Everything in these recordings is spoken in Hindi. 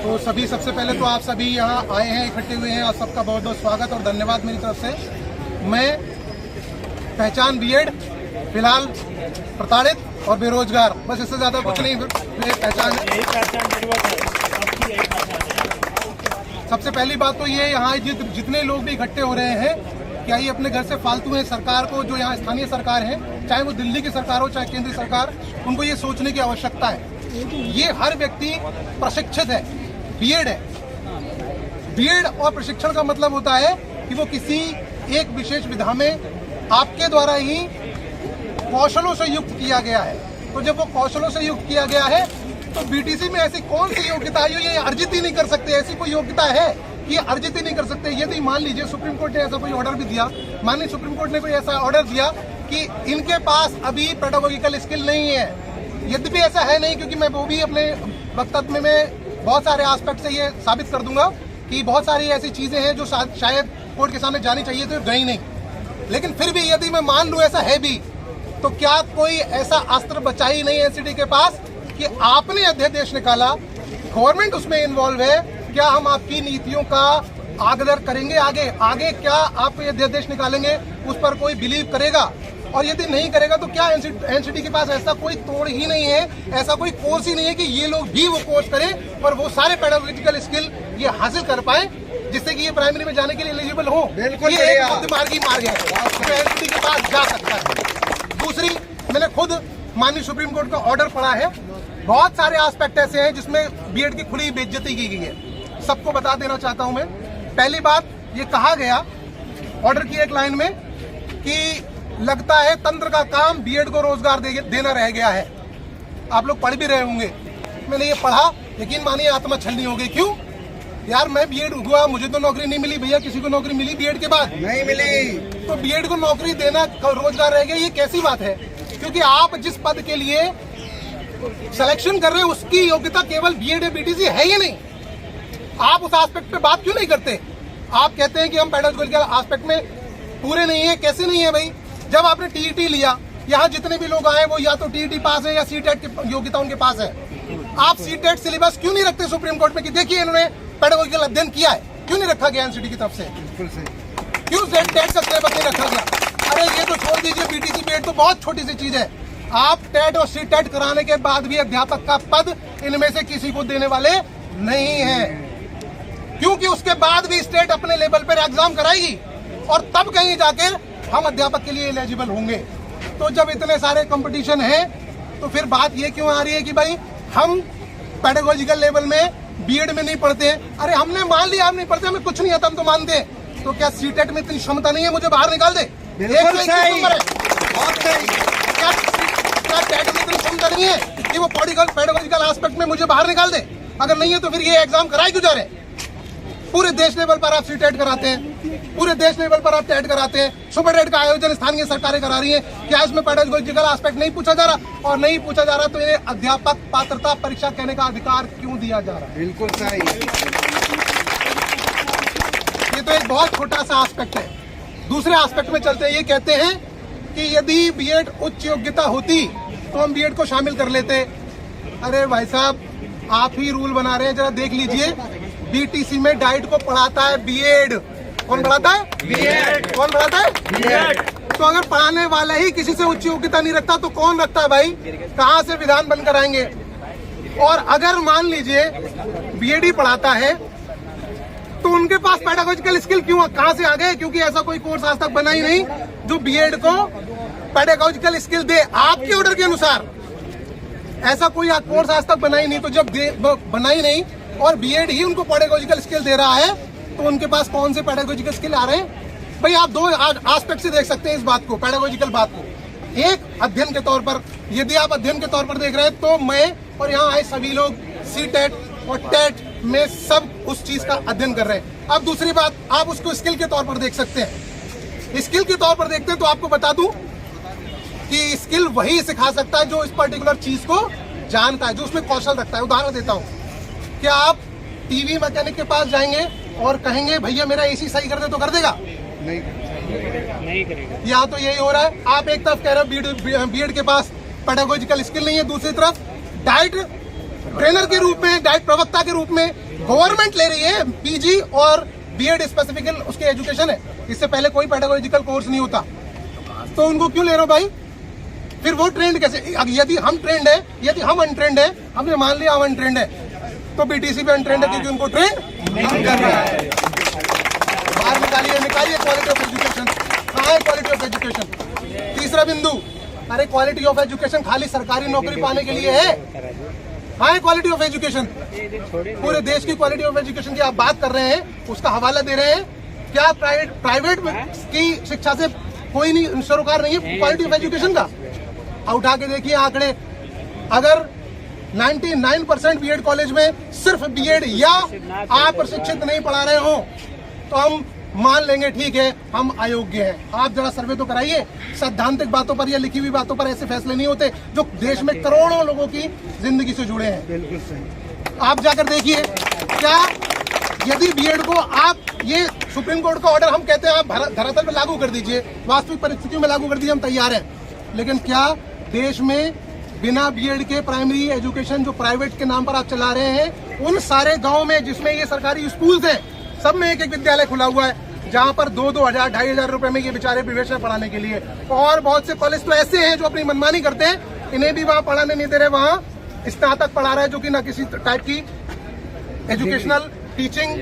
तो सभी सबसे पहले तो आप सभी यहाँ आए हैं, इकट्ठे हुए हैं, आप सबका बहुत बहुत स्वागत और धन्यवाद मेरी तरफ से। मैं पहचान बीएड, फिलहाल प्रताड़ित और बेरोजगार, बस इससे ज्यादा कुछ नहीं पहचान है। सबसे पहली बात तो ये, यहाँ जितने लोग भी इकट्ठे हो रहे हैं, क्या ये अपने घर से फालतू हैं? सरकार को, जो यहाँ स्थानीय सरकार है, चाहे वो दिल्ली की सरकार हो चाहे केंद्रीय सरकार, उनको ये सोचने की आवश्यकता है। ये हर व्यक्ति प्रशिक्षित है, बीएड है। बीएड और प्रशिक्षण का मतलब होता है कि वो किसी एक विशेष विधा में आपके द्वारा ही कौशलों से युक्त किया गया है। तो जब वो कौशलों से युक्त किया गया है तो बीटीसी में ऐसी कौन सी योग्यता है? ये अर्जित ही नहीं कर सकते। ऐसी कोई योग्यता है कि अर्जित ही नहीं कर सकते? यदि मान लीजिए सुप्रीम कोर्ट ने ऐसा कोई ऑर्डर भी दिया, माननीय सुप्रीम कोर्ट ने कोई ऐसा ऑर्डर दिया कि इनके पास अभी पेडागोजिकल स्किल नहीं है, यद्यपि ऐसा है नहीं, क्योंकि मैं वो भी अपने वक्तव्य में बहुत सारे एस्पेक्ट से ये साबित कर दूंगा कि बहुत सारी ऐसी चीजें हैं जो शायद कोर्ट के सामने जानी चाहिए तो गई नहीं। लेकिन फिर भी यदि मैं मान लूं ऐसा है भी, तो क्या कोई ऐसा अस्त्र बचा ही नहीं एनसीटी के पास कि आपने अध्यादेश निकाला, गवर्नमेंट उसमें इन्वॉल्व है, क्या हम आपकी नीतियों का आदर करेंगे? आगे क्या आप ये अध्यादेश निकालेंगे, उस पर कोई बिलीव करेगा? और यदि नहीं करेगा तो क्या एनसीटी के पास ऐसा कोई तोड़ ही नहीं है, ऐसा कोई कोर्स ही नहीं है कि ये लोग भी वो कोर्स करें और वो सारे पेडागोजिकल स्किल ये हासिल कर पाए जिससे कि ये प्राइमरी में जाने के लिए एलिजिबल हो? बिल्कुल, ये एक बुद्धिमार्गी मार्ग है, तो एनसीटी के पास जा सकता है। दूसरी, मैंने खुद माननीय सुप्रीम कोर्ट का ऑर्डर पढ़ा है, बहुत सारे एस्पेक्ट ऐसे हैं जिसमें बीएड की खुली बेइज्जती की गई है। सबको बता देना चाहता हूं मैं। पहली बात, ये कहा गया ऑर्डर की एक लाइन में कि लगता है तंत्र का काम बीएड को रोजगार देना रह गया है। आप लोग पढ़ भी रहे होंगे, मैंने ये पढ़ा, यकीन मानिए आत्मा छलनी हो गई। क्यों यार, मैं बीएड हुआ, मुझे तो नौकरी नहीं मिली। भैया किसी को नौकरी मिली बीएड के बाद? नहीं मिली। तो बीएड को नौकरी देना रोजगार रह गया, ये कैसी बात है? क्योंकि आप जिस पद के लिए सिलेक्शन कर रहे हैं उसकी योग्यता केवल बीएड या बीटीसी है ही नहीं। आप उस एस्पेक्ट पे बात क्यों नहीं करते? आप कहते हैं कि हम पेडागोजिकल एस्पेक्ट में पूरे नहीं है। कैसे नहीं है भाई? जब आपने टीईटी लिया, यहाँ जितने भी लोग आए वो या तो टीईटी पास है या सीटेट की योग्यता उनके पास है। आप सीटेट सिलेबस क्यों नहीं रखते सुप्रीम कोर्ट में कि देखिए इन्होंने पेडागोजिकल अध्ययन किया है? क्यों नहीं रखा गया एनसीटी की तरफ से? क्यों टेट का सिलेबस नहीं रखा गया? अरे ये तो छोड़ दीजिए, बीटीसी बीएड तो बहुत छोटी सी चीज है। आप टेट और सीटेट कराने के बाद भी अध्यापक का पद इनमें से किसी को देने वाले नहीं है, क्योंकि उसके बाद भी स्टेट अपने लेवल पर एग्जाम कराएगी और तब कहीं जाकर हम अध्यापक के लिए एलिजिबल होंगे। तो जब इतने सारे कंपटीशन है तो फिर बात ये क्यों आ रही है कि भाई हम पेडागोजिकल लेवल में बीएड में नहीं पढ़ते? अरे हमने मान लिया हम नहीं पढ़ते, हमें कुछ नहीं आता, हम तो मानते हैं। तो क्या सीटेट में इतनी क्षमता नहीं है मुझे बाहर निकाल दे? क्या टेट में इतनी क्षमता नहीं है कि वो पेडागोजिकल एस्पेक्ट में मुझे बाहर निकाल दे? अगर नहीं है तो फिर ये एग्जाम कराए क्यों जा रहे हैं? पूरे देश लेवल पर आप सीटेट कराते हैं, पूरे देश लेवल पर आप टेट कराते हैं, सुपर टेट का आयोजन स्थानीय सरकारें करा रही हैं। क्या इसमें पेडागोजिकल एस्पेक्ट नहीं पूछा जा रहा? और नहीं पूछा जा रहा तो ये अध्यापक पात्रता परीक्षा कहने का अधिकार क्यों दिया जा रहा है? बिल्कुल सही। ये तो एक बहुत छोटा सा एस्पेक्ट है। दूसरे एस्पेक्ट में चलते हैं, ये कहते हैं कि यदि बीएड उच्च योग्यता होती तो हम बीएड को शामिल कर लेते। अरे भाई साहब, आप ही रूल बना रहे हैं, जरा देख लीजिए। बीटीसी में डाइट को पढ़ाता है बीएड। कौन पढ़ाता है? बीएड। कौन पढ़ाता है? बीएड। तो अगर पढ़ाने वाला ही किसी से उच्च योग्यता नहीं रखता तो कौन रखता है भाई? कहाँ से विधान बनकर आएंगे? और अगर मान लीजिए बीएड ही पढ़ाता है तो उनके पास पेडागोजिकल स्किल क्यों कहाँ से आ गए? क्योंकि ऐसा कोई कोर्स आज तक बना ही नहीं जो बीएड को पेडागोजिकल स्किल दे आपके ऑर्डर के अनुसार। ऐसा कोई कोर्स आज तक बना ही नहीं। तो जब बना ही नहीं और बीएड ही उनको पेडागोजिकल स्किल दे रहा है तो उनके पास कौन से पेडागोजिकल स्किल आ रहे हैं? भाई आप दो एस्पेक्ट से देख सकते हैं इस बात को, पेडागोजिकल बात को। एक अध्ययन के तौर पर, यदि आप अध्ययन के तौर पर देख रहे हैं तो मैं और यहाँ आए सभी लोग सीटेट और टेट में सब उस चीज का अध्ययन कर रहे हैं। अब दूसरी बात, आप उसको स्किल के तौर पर देख सकते हैं। स्किल के तौर पर देखते हैं तो आपको बता दूं कि स्किल वही सिखा सकता है जो इस पर्टिकुलर चीज को जानता है, जो उसमें कौशल रखता है। उदाहरण देता हूँ, क्या आप टीवी मैकेनिक के पास जाएंगे और कहेंगे भैया मेरा एसी सही कर दे तो कर देगा? नहीं करेगा। यहाँ तो यही हो रहा है। आप एक तरफ कह रहे हो बीएड के पास पेडागोजिकल स्किल नहीं है, दूसरी तरफ डाइट ट्रेनर के रूप में, डाइट प्रवक्ता के रूप में गवर्नमेंट ले रही है पीजी और बीएड स्पेसिफिकल उसकी एजुकेशन है, इससे पहले कोई पेडागोजिकल कोर्स नहीं होता, तो उनको क्यों ले रहे हो भाई? फिर वो ट्रेंड कैसे? यदि हम ट्रेंड है, यदि हम अनट्रेंड है, हमने मान लिया हम अनट्रेंड है, तो बीटीसी भी अनट्रेंड है क्योंकि उनको ट्रेंड नहीं कर रहा है। बाहर निकालिए क्वालिटी ऑफ एजुकेशन। कहाँ है क्वालिटी ऑफ एजुकेशन? तीसरा बिंदु, अरे क्वालिटी ऑफ एजुकेशन खाली सरकारी नौकरी पाने के लिए है? कहाँ है क्वालिटी ऑफ एजुकेशन? पूरे देश की क्वालिटी ऑफ एजुकेशन की आप बात कर रहे हैं, उसका हवाला दे रहे हैं। क्या प्राइवेट की शिक्षा से कोई नहीं सरोकार नहीं है क्वालिटी ऑफ एजुकेशन का? उठा के देखिए आंकड़े, अगर 99% बीएड कॉलेज में सिर्फ बीएड या आप प्रशिक्षित नहीं पढ़ा रहे हो तो हम मान लेंगे ठीक है हम अयोग्य हैं। आप जरा सर्वे तो कराइए, सैद्धांतिक बातों पर या लिखी हुई बातों पर ऐसे फैसले नहीं होते जो देश में करोड़ों लोगों की जिंदगी से जुड़े हैं। बिल्कुल सही। आप जाकर देखिए, क्या यदि बीएड को आप, ये सुप्रीम कोर्ट का ऑर्डर हम कहते हैं आप धरातल पर लागू कर दीजिए, वास्तविक परिस्थितियों में लागू कर दीजिए, हम तैयार हैं, लेकिन क्या देश में बिना बीएड के प्राइमरी एजुकेशन जो प्राइवेट के नाम पर आप चला रहे हैं, उन सारे गांव में जिसमें ये सरकारी स्कूल्स हैं, सब में एक एक विद्यालय खुला हुआ है जहां पर 2-2 हजार 2,500 रुपए में ये बेचारे प्रवेश है पढ़ाने के लिए। और बहुत से कॉलेज तो ऐसे हैं जो अपनी मनमानी करते हैं, इन्हें भी वहां पढ़ाने नहीं दे रहे, वहां स्नातक पढ़ा रहा है जो कि ना किसी टाइप की एजुकेशनल टीचिंग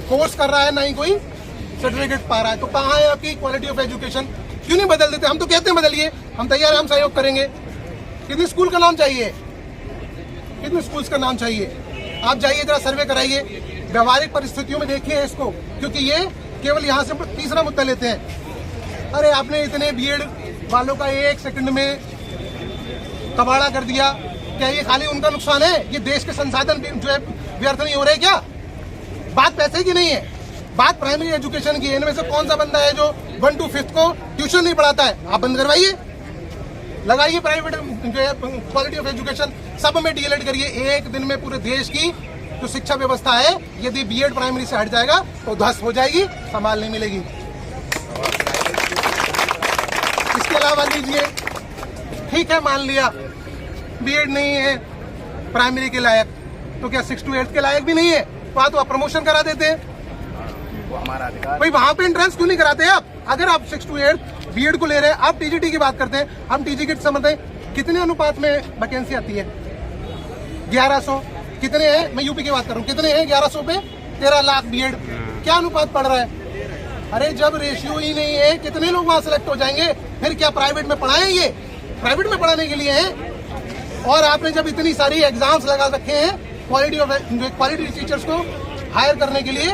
कोर्स कर रहा है, ना ही कोई सर्टिफिकेट पा रहा है। तो कहाँ है आपकी क्वालिटी ऑफ एजुकेशन? क्यों नहीं बदल देते? हम तो कहते हैं बदलिए, हम तैयार हैं, हम सहयोग करेंगे। कितने स्कूल का नाम चाहिए? कितने स्कूल्स का नाम चाहिए? आप जाइए जरा सर्वे कराइए, व्यवहारिक परिस्थितियों में देखिए इसको, क्योंकि ये केवल यहाँ से तीसरा मुद्दा लेते हैं। अरे आपने इतने बीएड वालों का 1 सेकंड में कबाड़ा कर दिया, क्या ये खाली उनका नुकसान है? ये देश के संसाधन भी जो है व्यर्थ नहीं हो रहे क्या? बात पैसे की नहीं है, बात प्राइमरी एजुकेशन की है। इनमें से कौन सा बंदा है जो 1 to 5th को ट्यूशन नहीं पढ़ाता है? आप बंद करवाइए, लगाइए प्राइवेट क्वालिटी ऑफ एजुकेशन, सब में डीएलएड करिए। एक दिन में पूरे देश की जो शिक्षा व्यवस्था है, यदि बीएड प्राइमरी से हट जाएगा तो ध्वस्त हो जाएगी, संभाल नहीं मिलेगी। इसके अलावा लीजिए, ठीक है मान लिया बीएड नहीं है प्राइमरी के लायक, तो क्या 6 to 8 के लायक भी नहीं है? वहां तो आप प्रमोशन करा देते हैं, हमारा अधिकार भाई, वहां पे एंट्रेंस क्यों नहीं कराते आप? अगर आप 6 to 8 बीएड को ले रहे हैं, आप टीजीटी की बात करते हैं, हम टीजीटी समझते हैं कितने अनुपात में वैकेंसी आती है? 1100 कितने हैं? मैं यूपी की बात कर रहा हूँ, कितने हैं 1100 पे 13 लाख बीएड, क्या अनुपात पड़ रहा है? अरे जब रेशियो ही नहीं है, कितने लोग वहां सेलेक्ट हो जाएंगे? फिर क्या प्राइवेट में पढ़ाएं? ये प्राइवेट में पढ़ाने के लिए है। और आपने जब इतनी सारी एग्जाम्स लगा रखे हैं क्वालिटी टीचर्स को हायर करने के लिए,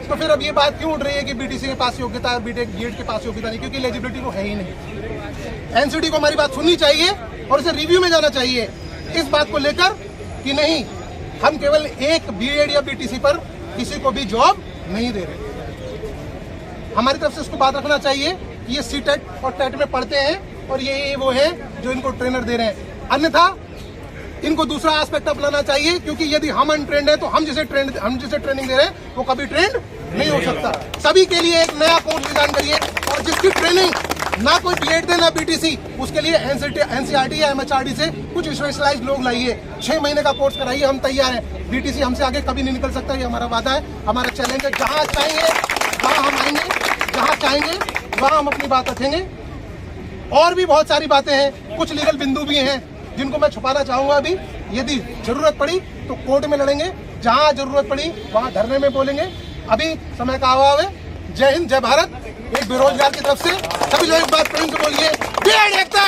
तो फिर अब ये बात क्यों उठ रही है कि बीटीसी के पास योग्यता है, बीएड के पास योग्यता नहीं? क्योंकि एलिजिबिलिटी तो है ही नहीं। एनसीटी को हमारी बात सुननी चाहिए और इसे रिव्यू में जाना चाहिए इस बात को लेकर कि नहीं, हम केवल एक बीएड या बीटीसी पर किसी को भी जॉब नहीं दे रहे। हमारी तरफ से इसको बात रखना चाहिए कि ये सीटेट और टेट में पढ़ते हैं और ये वो है जो इनको ट्रेनर दे रहे हैं। अन्यथा इनको दूसरा एस्पेक्ट अपनाना चाहिए, क्योंकि यदि हम अनट्रेंड है तो हम जिसे ट्रेनिंग दे रहे हैं वो कभी ट्रेंड नहीं हो सकता। सभी के लिए एक नया कोर्स डिजाइन करिए और जिसकी ट्रेनिंग ना कोई बीएड दे ना बीटीसी, उसके लिए एनसीईआरटी या एमएचआरडी से कुछ स्पेशलाइज्ड लोग लाइए, 6 महीने का कोर्स कराइए, हम तैयार हैं। बीटीसी हमसे आगे कभी नहीं निकल सकता, ये हमारा वादा है, हमारा चैलेंज है। जहां चाहेंगे वहां हम आएंगे, जहां चाहेंगे वहां हम अपनी बात रखेंगे। और भी बहुत सारी बातें हैं, कुछ लीगल बिंदु भी हैं जिनको मैं छुपाना चाहूंगा अभी। यदि जरूरत पड़ी तो कोर्ट में लड़ेंगे, जहां जरूरत पड़ी वहां धरने में बोलेंगे। अभी समय का अभाव है। जय हिंद, जय भारत। एक बेरोजगार की तरफ से सभी लोग एक बात प्रेम से बोलिए, बीएड एकता।